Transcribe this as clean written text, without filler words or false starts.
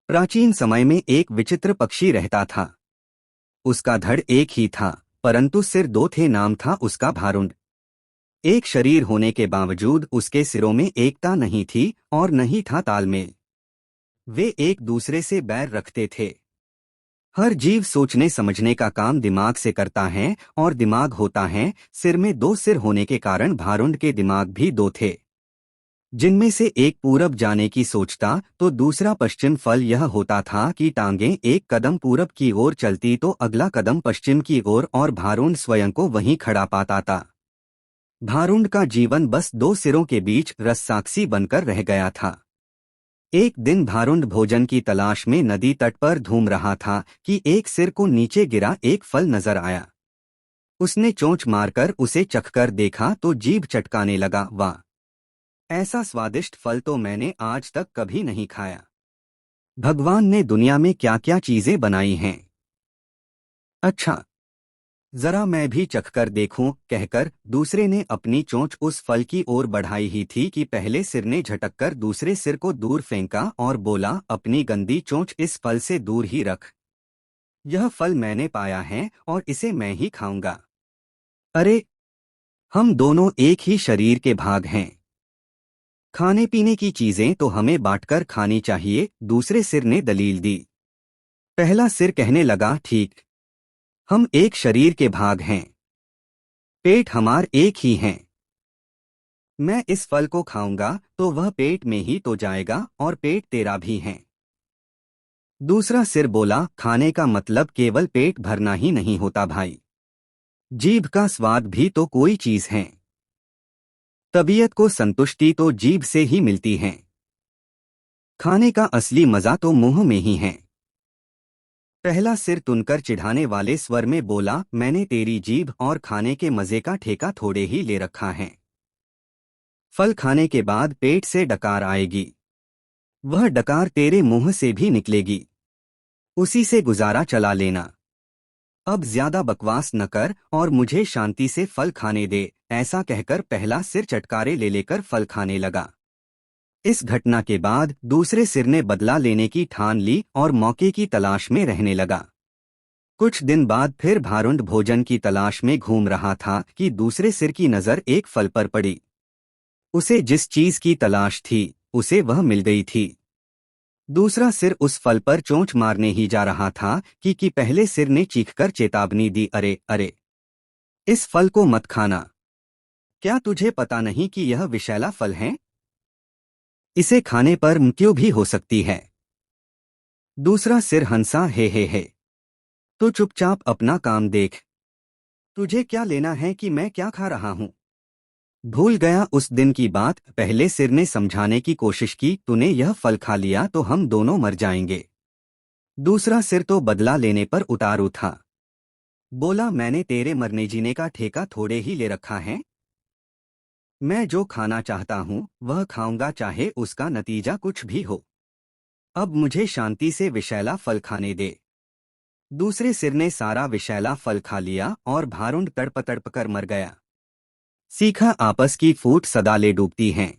प्राचीन समय में एक विचित्र पक्षी रहता था। उसका धड़ एक ही था, परंतु सिर दो थे। नाम था उसका भारुंड। एक शरीर होने के बावजूद उसके सिरों में एकता नहीं थी और नहीं था तालमेल। वे एक दूसरे से बैर रखते थे। हर जीव सोचने समझने का काम दिमाग से करता है और दिमाग होता है। सिर में दो सिर होने के कारण भारुंड के दिमाग भी दो थे, जिनमें से एक पूरब जाने की सोचता तो दूसरा पश्चिम। फल यह होता था कि टांगें एक कदम पूरब की ओर चलती तो अगला कदम पश्चिम की ओर, और भारुंड स्वयं को वहीं खड़ा पाता था। भारुंड का जीवन बस दो सिरों के बीच रस्साकसी बनकर रह गया था। एक दिन भारुंड भोजन की तलाश में नदी तट पर घूम रहा था कि एक सिर को नीचे गिरा एक फल नजर आया। उसने चोंच मारकर उसे चखकर देखा तो जीभ चटकाने लगा। वाह, ऐसा स्वादिष्ट फल तो मैंने आज तक कभी नहीं खाया। भगवान ने दुनिया में क्या क्या चीजें बनाई हैं। अच्छा, जरा मैं भी चखकर देखूं, कहकर दूसरे ने अपनी चोंच उस फल की ओर बढ़ाई ही थी कि पहले सिर ने झटककर दूसरे सिर को दूर फेंका और बोला, अपनी गंदी चोंच इस फल से दूर ही रख। यह फल मैंने पाया है और इसे मैं ही खाऊंगा। अरे, हम दोनों एक ही शरीर के भाग हैं। खाने पीने की चीजें तो हमें बांटकर खानी चाहिए, दूसरे सिर ने दलील दी। पहला सिर कहने लगा, ठीक, हम एक शरीर के भाग हैं। पेट हमार एक ही हैं। मैं इस फल को खाऊंगा तो वह पेट में ही तो जाएगा और पेट तेरा भी है। दूसरा सिर बोला, खाने का मतलब केवल पेट भरना ही नहीं होता भाई। जीभ का स्वाद भी तो कोई चीज है। तबीयत को संतुष्टि तो जीभ से ही मिलती है। खाने का असली मजा तो मुंह में ही है। पहला सिर तुनकर चिढ़ाने वाले स्वर में बोला, मैंने तेरी जीभ और खाने के मजे का ठेका थोड़े ही ले रखा है। फल खाने के बाद पेट से डकार आएगी, वह डकार तेरे मुंह से भी निकलेगी, उसी से गुजारा चला लेना। अब ज्यादा बकवास न कर और मुझे शांति से फल खाने दे। ऐसा कहकर पहला सिर चटकारे ले लेकर फल खाने लगा। इस घटना के बाद दूसरे सिर ने बदला लेने की ठान ली और मौके की तलाश में रहने लगा। कुछ दिन बाद फिर भारुंड भोजन की तलाश में घूम रहा था कि दूसरे सिर की नजर एक फल पर पड़ी। उसे जिस चीज की तलाश थी उसे वह मिल गई थी। दूसरा सिर उस फल पर चोंच मारने ही जा रहा था कि पहले सिर ने चीखकर चेतावनी दी, अरे अरे, इस फल को मत खाना। क्या तुझे पता नहीं कि यह विषैला फल है? इसे खाने पर मृत्यु भी हो सकती है। दूसरा सिर हंसा, हे, तो चुपचाप अपना काम देख। तुझे क्या लेना है कि मैं क्या खा रहा हूं? भूल गया उस दिन की बात? पहले सिर ने समझाने की कोशिश की, तूने यह फल खा लिया तो हम दोनों मर जाएंगे। दूसरा सिर तो बदला लेने पर उतारू था। बोला, मैंने तेरे मरने जीने का ठेका थोड़े ही ले रखा है। मैं जो खाना चाहता हूं वह खाऊंगा, चाहे उसका नतीजा कुछ भी हो। अब मुझे शांति से विषैला फल खाने दे। दूसरे सिर ने सारा विषैला फल खा लिया और भारुंड तड़प तड़प कर मर गया। सीखा, आपस की फूट सदा ले डूबती हैं।